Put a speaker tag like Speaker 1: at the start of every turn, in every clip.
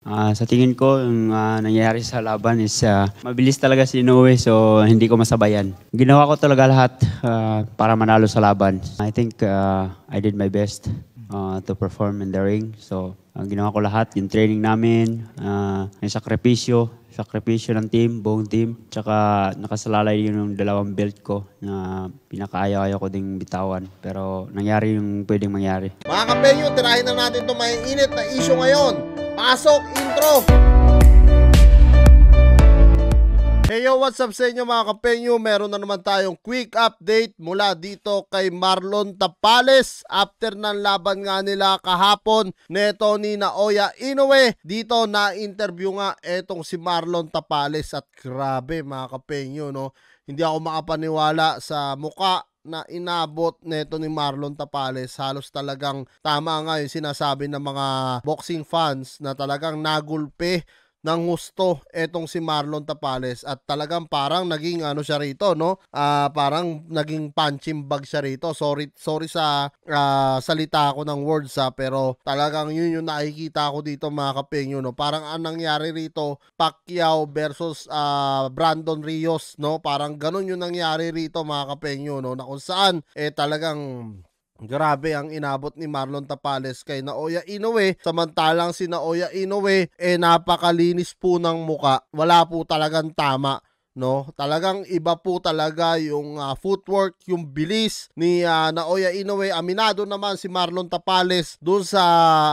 Speaker 1: Sa tingin ko, yung nangyayari sa laban is mabilis talaga si Inoue, so hindi ko masabayan. Ginawa ko talaga lahat para manalo sa laban. I think I did my best to perform in the ring. So ginawa ko lahat, yung training namin, yung sakripisyo ng team, buong team. Tsaka nakasalalay yun yung dalawang belt ko na pinakaayaw-ayaw ko ding bitawan. Pero nangyari yung pwedeng mangyari.
Speaker 2: Mga kapenyo, tirahin na natin itong may init na issue ngayon. Pasok, intro! Hey yo, what's up sa inyo mga kapenyo? Meron na naman tayong quick update mula dito kay Marlon Tapales after ng laban nga nila kahapon neto ni Naoya Inoue. Dito na interview nga etong si Marlon Tapales at grabe mga kapenyo, no? Hindi ako makapaniwala sa muka na inabot neto ni Marlon Tapales. Halos talagang tama nga yung sinasabi ng mga boxing fans na talagang nagulpe ng gusto etong si Marlon Tapales at talagang parang naging ano siya rito, no? Parang naging punching bag siya rito. Sorry sa salita ko ng words pero talagang yun yung nakikita ko dito mga kapenyo, no? Parang ang nangyari rito, Pacquiao versus Brandon Rios, no? Parang ganun yung nangyari rito mga kapenyo, no? Na kung saan talagang grabe ang inabot ni Marlon Tapales kay Naoya Inoue. Samantalang si Naoya Inoue napakalinis po ng muka. Wala po talagang tama, no? Talagang iba po talaga yung footwork, yung bilis ni Naoya Inoue. Aminado naman si Marlon Tapales dun sa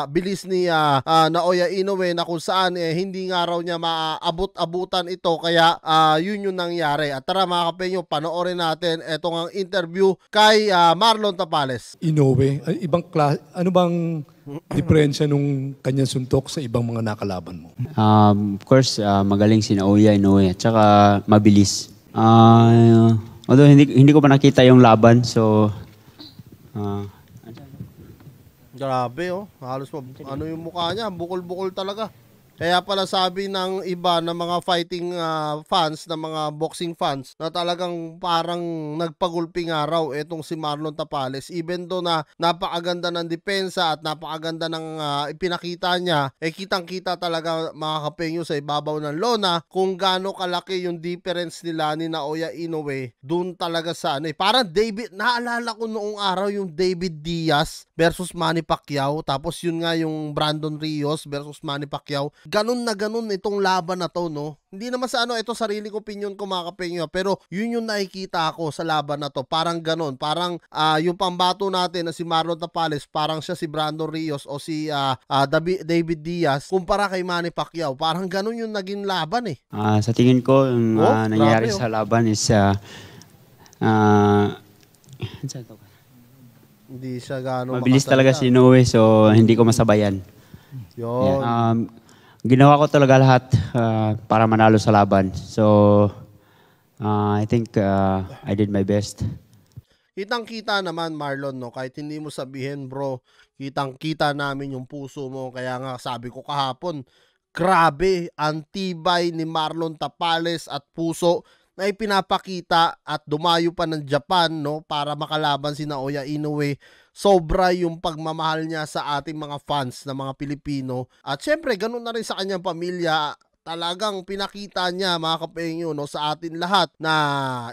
Speaker 2: bilis ni Naoya Inoue na kung saan hindi nga raw niya maabot-abutan ito, kaya yun yung nangyari. At tara mga kapenyo, panoorin natin etong ang interview kay Marlon Tapales.
Speaker 3: Inoue, ibang klase, ano bang diferensya nung kanyang suntok sa ibang mga nakalaban mo?
Speaker 1: Of course, magaling si Naoya Inoue at saka mabilis. Although hindi ko pa nakita yung laban, so
Speaker 2: grabe halos ano yung mukha niya, bukol-bukol talaga. Kaya pala sabi ng iba na mga fighting fans, na mga boxing fans, na talagang parang nagpagulping araw etong si Marlon Tapales. Even though na napakaganda ng depensa at napakaganda ng ipinakita niya, kitang-kita talaga mga kapenyo sa ibabaw ng lona kung gaano kalaki yung difference nila ni Naoya Inoue dun talaga sa parang David, naalala ko noong araw yung David Diaz versus Manny Pacquiao, tapos yun nga yung Brandon Rios versus Manny Pacquiao. Ganun na ganun itong laban na to, no? Hindi naman sa ito sarili ko opinion ko mga kapenyo, pero yun yung nakikita ko sa laban na to. Parang ganun, parang yung pambato natin na si Marlon Tapales, parang siya si Brandon Rios o si David Diaz kumpara kay Manny Pacquiao. Parang ganun yung naging laban
Speaker 1: sa tingin ko, yung nangyayari sa laban is
Speaker 2: hindi siya gano'ng
Speaker 1: mabilis talaga si Inoue, so hindi ko masabayan.
Speaker 2: Yun.
Speaker 1: Ginawa ko talaga lahat para manalo sa laban. So, I think I did my best.
Speaker 2: Kitang-kita naman Marlon, no? Kahit hindi mo sabihin bro, kitang-kita namin yung puso mo. Kaya nga sabi ko kahapon, grabe ang tibay ni Marlon Tapales at puso na ipinapakita at dumayo pa ng Japan, no, para makalaban si Naoya Inoue. Sobra yung pagmamahal niya sa ating mga fans na mga Pilipino. At syempre, ganun na rin sa kanyang pamilya. Talagang pinakita niya mga kapenyo, no, sa atin lahat na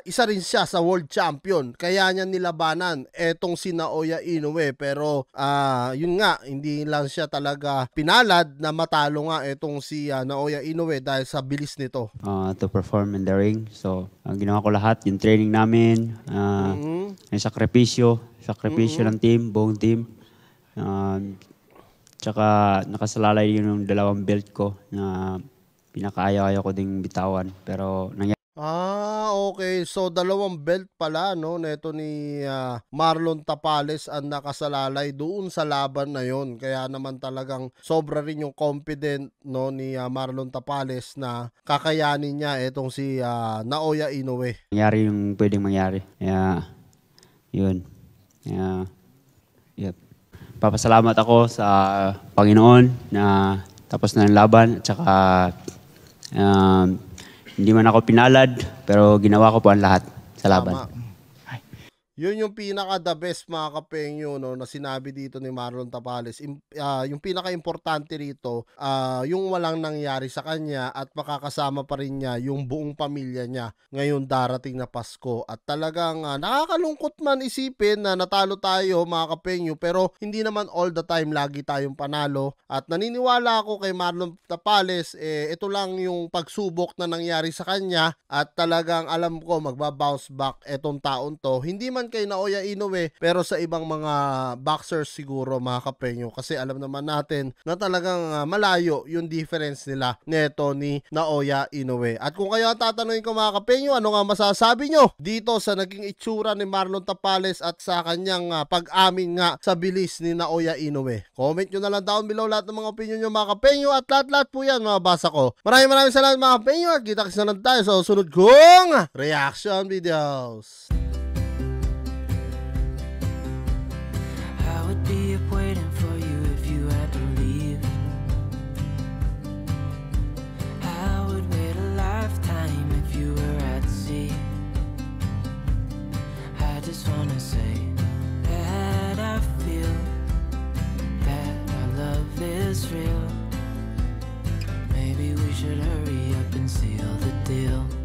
Speaker 2: isa rin siya sa world champion. Kaya niya nilabanan etong si Naoya Inoue. Pero yun nga, hindi lang siya talaga pinalad na matalo nga etong si Naoya Inoue dahil sa bilis nito.
Speaker 1: To perform in the ring. So, ginawa ko lahat, yung training namin, yung sakripisyo ng team, buong team. Tsaka nakasalalay yun yung dalawang belt ko na pinakaayaw-ayaw ko ding bitawan. Pero nangyari.
Speaker 2: Okay. So, dalawang belt pala, no, neto ni Marlon Tapales ang nakasalalay doon sa laban na yon. Kaya naman talagang sobra rin yung confident, no, ni Marlon Tapales na kakayanin niya etong si Naoya Inoue.
Speaker 1: Nangyari yung pwedeng mangyari. Kaya, yun. Yep. Papasalamat ako sa Panginoon na tapos na ang laban. At saka, hindi man ako pinalad, pero ginawa ko po ang lahat sa laban.
Speaker 2: Yun yung pinaka the best mga kapengyo, no, na sinabi dito ni Marlon Tapales. Yung pinaka-importante rito, yung walang nangyari sa kanya at makakasama pa rin niya yung buong pamilya niya ngayon darating na Pasko. At talagang nakakalungkot man isipin na natalo tayo mga kapengyo, pero hindi naman all the time lagi tayong panalo. At naniniwala ako kay Marlon Tapales, ito lang yung pagsubok na nangyari sa kanya at talagang alam ko magbabounce back etong taon to. Hindi man kay Naoya Inoue pero sa ibang mga boxers siguro mga kapengyo, kasi alam naman natin na talagang malayo yung difference nila neto ni Naoya Inoue. At kung kayo ang tatanungin ko mga kapengyo, ano nga masasabi nyo dito sa naging itsura ni Marlon Tapales at sa kanyang pag-amin nga sa bilis ni Naoya Inoue? Comment nyo na lang down below lahat ng mga opinion nyo mga kapengyo at lahat po yan mababasa ko. Maraming salamat mga kapengyo at kita-kits na lang tayo sa sunod kong reaction videos.
Speaker 4: Be up waiting for you if you had to leave. I would wait a lifetime if you were at sea. I just wanna say that I feel that our love is real. Maybe we should hurry up and seal the deal.